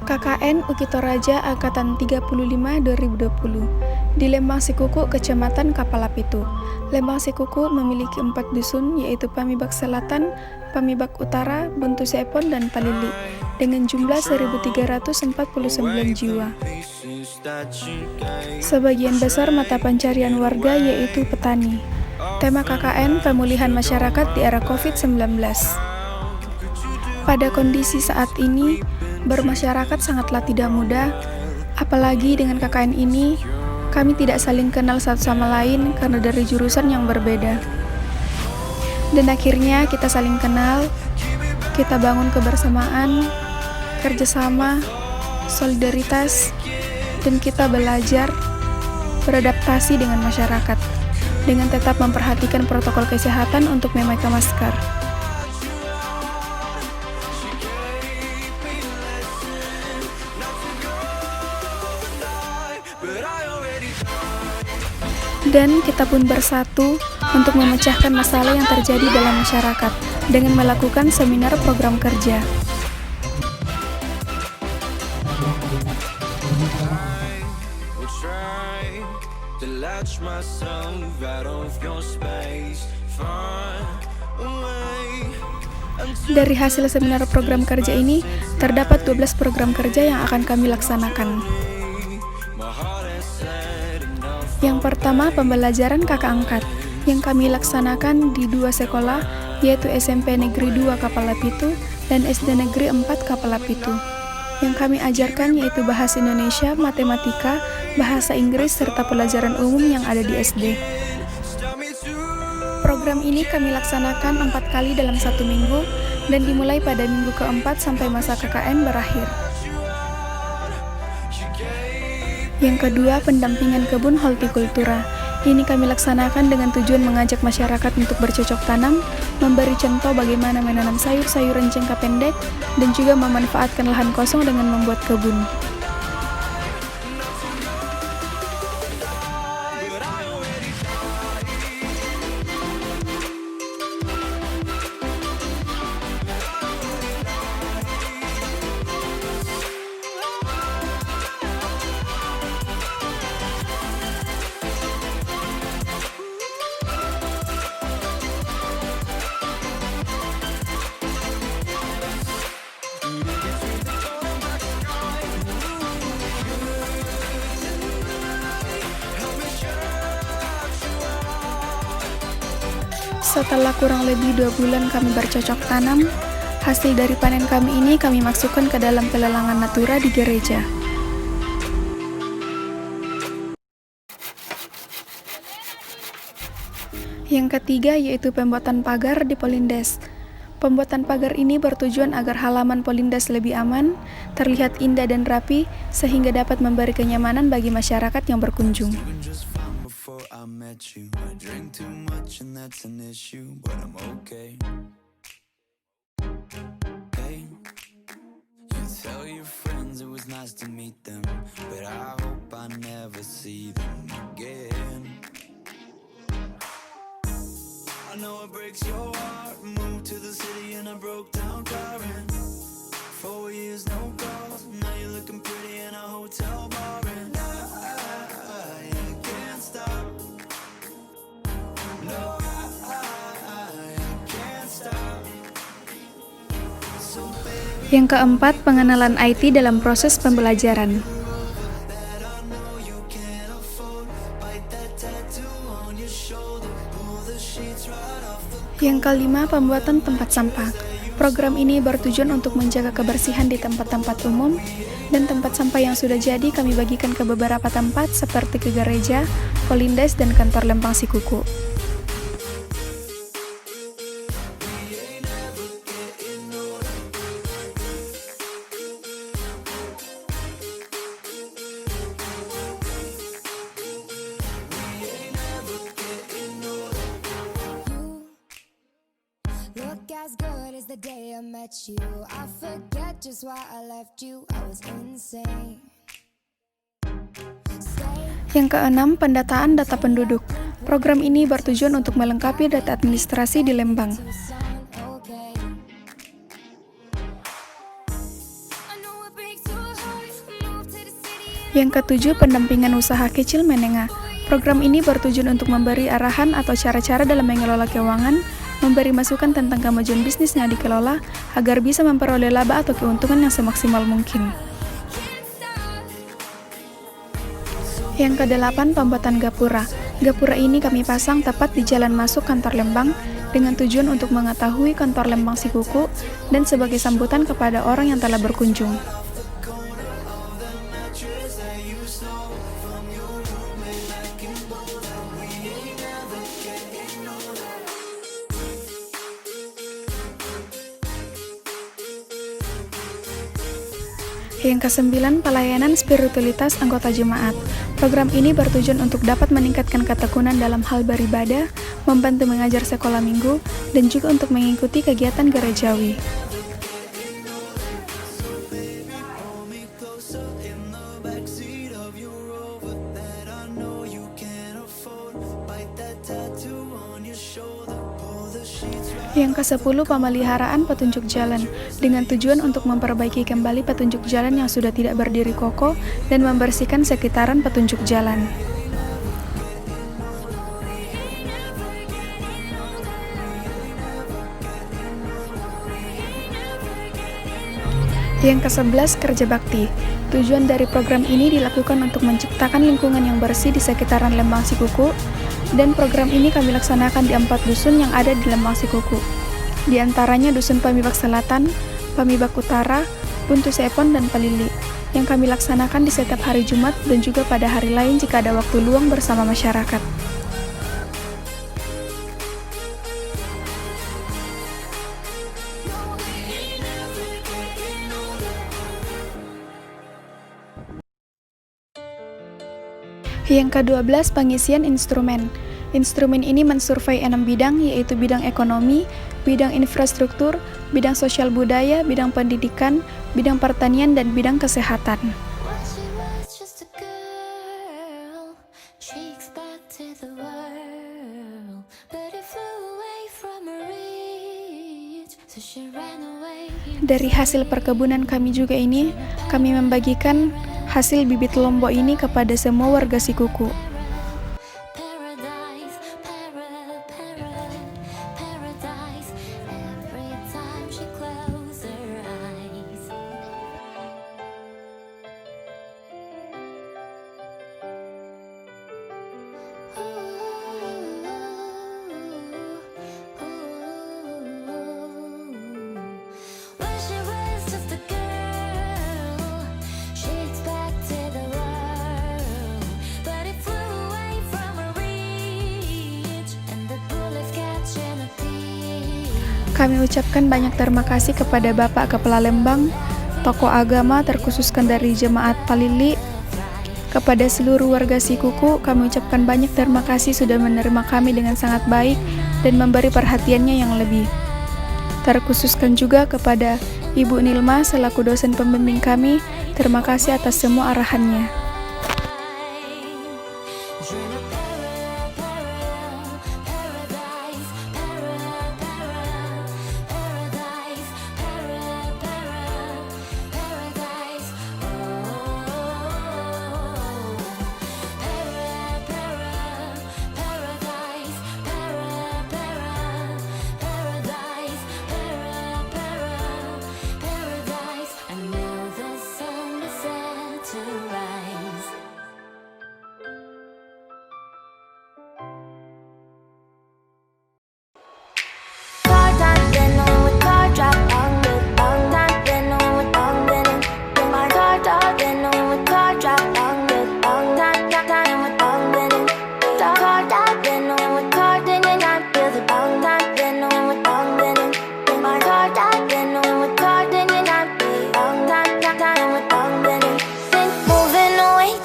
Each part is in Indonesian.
KKN Uki Toraja Angkatan 35 2020 di Lembang Sikuku, Kecamatan Kapalapitu. Lembang Sikuku memiliki 4 dusun, yaitu Pamibak Selatan, Pamibak Utara, Buntu Sepon, dan Palili, dengan jumlah 1.349 jiwa. Sebagian besar mata pencarian warga yaitu petani. Tema KKN pemulihan masyarakat di era COVID-19. Pada kondisi saat ini, bermasyarakat sangatlah tidak mudah, apalagi dengan KKN ini, kami tidak saling kenal satu sama lain karena dari jurusan yang berbeda. Dan akhirnya kita saling kenal, kita bangun kebersamaan, kerjasama, solidaritas, dan kita belajar beradaptasi dengan masyarakat, dengan tetap memperhatikan protokol kesehatan untuk memakai masker. Dan kita pun bersatu untuk memecahkan masalah yang terjadi dalam masyarakat dengan melakukan seminar program kerja. Dari hasil seminar program kerja ini, terdapat 12 program kerja yang akan kami laksanakan. Yang pertama, pembelajaran kakak angkat yang kami laksanakan di 2 sekolah, yaitu SMP Negeri 2 Kapalapitu dan SD Negeri 4 Kapalapitu. Yang kami ajarkan yaitu bahasa Indonesia, matematika, bahasa Inggris, serta pelajaran umum yang ada di SD. Program ini kami laksanakan 4 kali dalam 1 minggu dan dimulai pada minggu ke-4 sampai masa KKN berakhir. Yang kedua, pendampingan kebun hortikultura. Ini kami laksanakan dengan tujuan mengajak masyarakat untuk bercocok tanam, memberi contoh bagaimana menanam sayur-sayuran jangka pendek, dan juga memanfaatkan lahan kosong dengan membuat kebun. Setelah kurang lebih 2 bulan kami bercocok tanam, hasil dari panen kami ini kami masukkan ke dalam pelelangan natura di gereja. Yang ketiga yaitu pembuatan pagar di Polindes. Pembuatan pagar ini bertujuan agar halaman Polindes lebih aman, terlihat indah dan rapi, sehingga dapat memberi kenyamanan bagi masyarakat yang berkunjung. I met you. I drink too much and that's an issue, but I'm okay. Hey, you tell your friends it was nice to meet them, but I hope I never see them again. I know it breaks your heart. Moved to the city in a broke down car and 4 years no calls. Now you're looking pretty in a hotel bar and I can't stop. No, I can't stop. So baby, Yang keempat, pengenalan IT dalam proses pembelajaran. Yang kelima, pembuatan tempat sampah. Program ini bertujuan untuk menjaga kebersihan di tempat-tempat umum, dan tempat sampah yang sudah jadi kami bagikan ke beberapa tempat seperti ke gereja, Polindes, dan kantor Lembang Sikuku. Look as good as the day I met you. I forget just why I left you. I was insane. Yang keenam, pendataan data penduduk. Program ini bertujuan untuk melengkapi data administrasi di Lembang. Yang ketujuh, pendampingan usaha kecil menengah. Program ini bertujuan untuk memberi arahan atau cara-cara dalam mengelola keuangan, memberi masukan tentang kemajuan bisnis yang dikelola agar bisa memperoleh laba atau keuntungan yang semaksimal mungkin. Yang kedelapan, pembuatan gapura. Gapura ini kami pasang tepat di jalan masuk kantor Lembang dengan tujuan untuk mengetahui kantor Lembang Sikuku dan sebagai sambutan kepada orang yang telah berkunjung. Yang kesembilan, pelayanan spiritualitas anggota jemaat. Program ini bertujuan untuk dapat meningkatkan ketekunan dalam hal beribadah, membantu mengajar sekolah minggu, dan juga untuk mengikuti kegiatan gerejawi. Yang ke-10, pemeliharaan petunjuk jalan dengan tujuan untuk memperbaiki kembali petunjuk jalan yang sudah tidak berdiri kokoh dan membersihkan sekitaran petunjuk jalan. Yang ke-11, kerja bakti. Tujuan dari program ini dilakukan untuk menciptakan lingkungan yang bersih di sekitaran Lembang Sikuku, dan program ini kami laksanakan di 4 dusun yang ada di Lembang Sikuku. Di antaranya Dusun Pamibak Selatan, Pamibak Utara, Buntu Sepon, dan Palili, yang kami laksanakan di setiap hari Jumat dan juga pada hari lain jika ada waktu luang bersama masyarakat. Yang ke-12, pengisian instrumen. Instrumen ini mensurvei 6 bidang, yaitu bidang ekonomi, bidang infrastruktur, bidang sosial budaya, bidang pendidikan, bidang pertanian, dan bidang kesehatan. Dari hasil perkebunan kami juga ini, kami membagikan hasil bibit lombok ini kepada semua warga Sikuku. Kami ucapkan banyak terima kasih kepada Bapak Kepala Lembang, tokoh agama terkhususkan dari Jemaat Palili, kepada seluruh warga Sikuku. Kami ucapkan banyak terima kasih sudah menerima kami dengan sangat baik dan memberi perhatiannya yang lebih. Terkhususkan juga kepada Ibu Nilma selaku dosen pembimbing kami, terima kasih atas semua arahannya.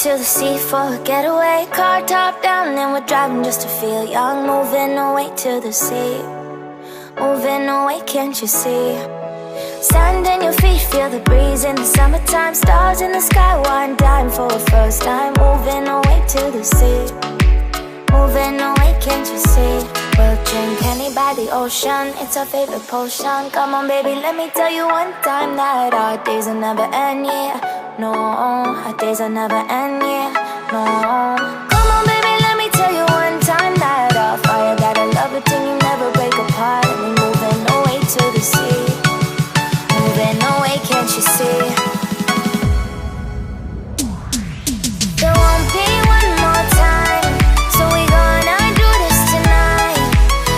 To the sea for a getaway, car top down and we're driving just to feel young. Moving away to the sea, moving away, can't you see? Sand in your feet, feel the breeze in the summertime. Stars in the sky, one dime for a first time. Moving away to the sea, moving away, can't you see? We'll drink honey by the ocean, it's our favorite potion. Come on baby, let me tell you one time that our days will never end, yeah. No, our days will never end, yeah. No. Come on, baby, let me tell you one time that our fire got a love it till you never break apart. And we moving away to the sea, moving away, can't you see? There won't be one more time, so we gonna do this tonight.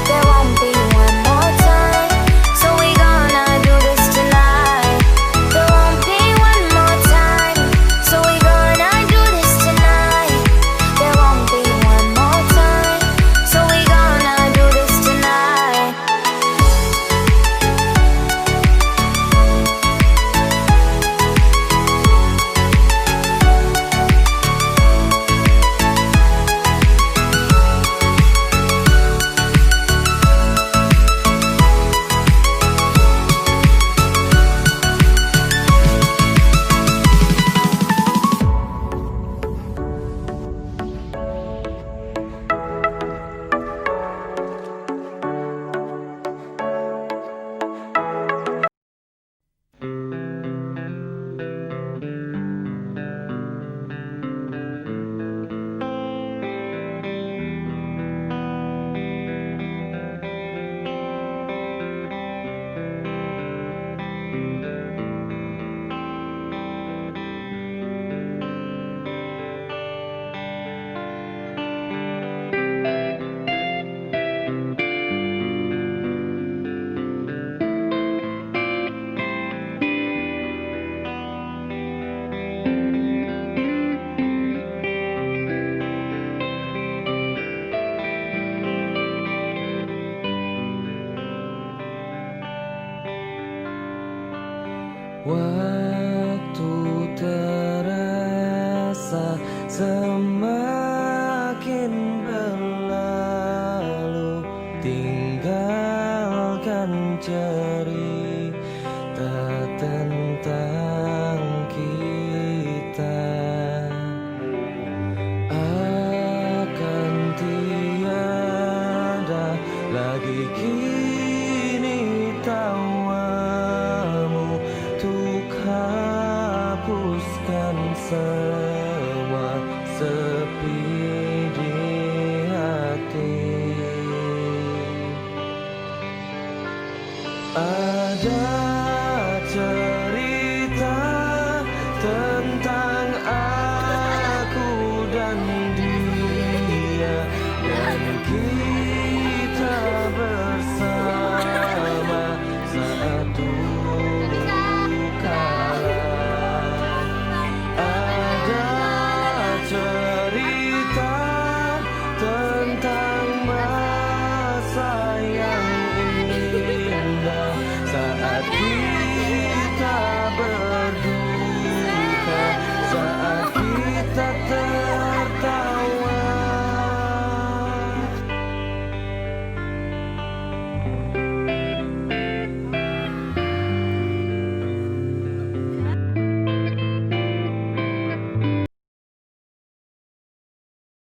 There won't be one more time, so we gonna do this tonight. There won't be one more time, so we gonna do this tonight. There won't be one more time, so we gonna do this tonight. Waktu terasa semakin berlalu, tinggalkan cerita tentang kita. Akan tiada lagi kini tawamu untuk hapuskan semua sepi di hati. Ada cerita tentang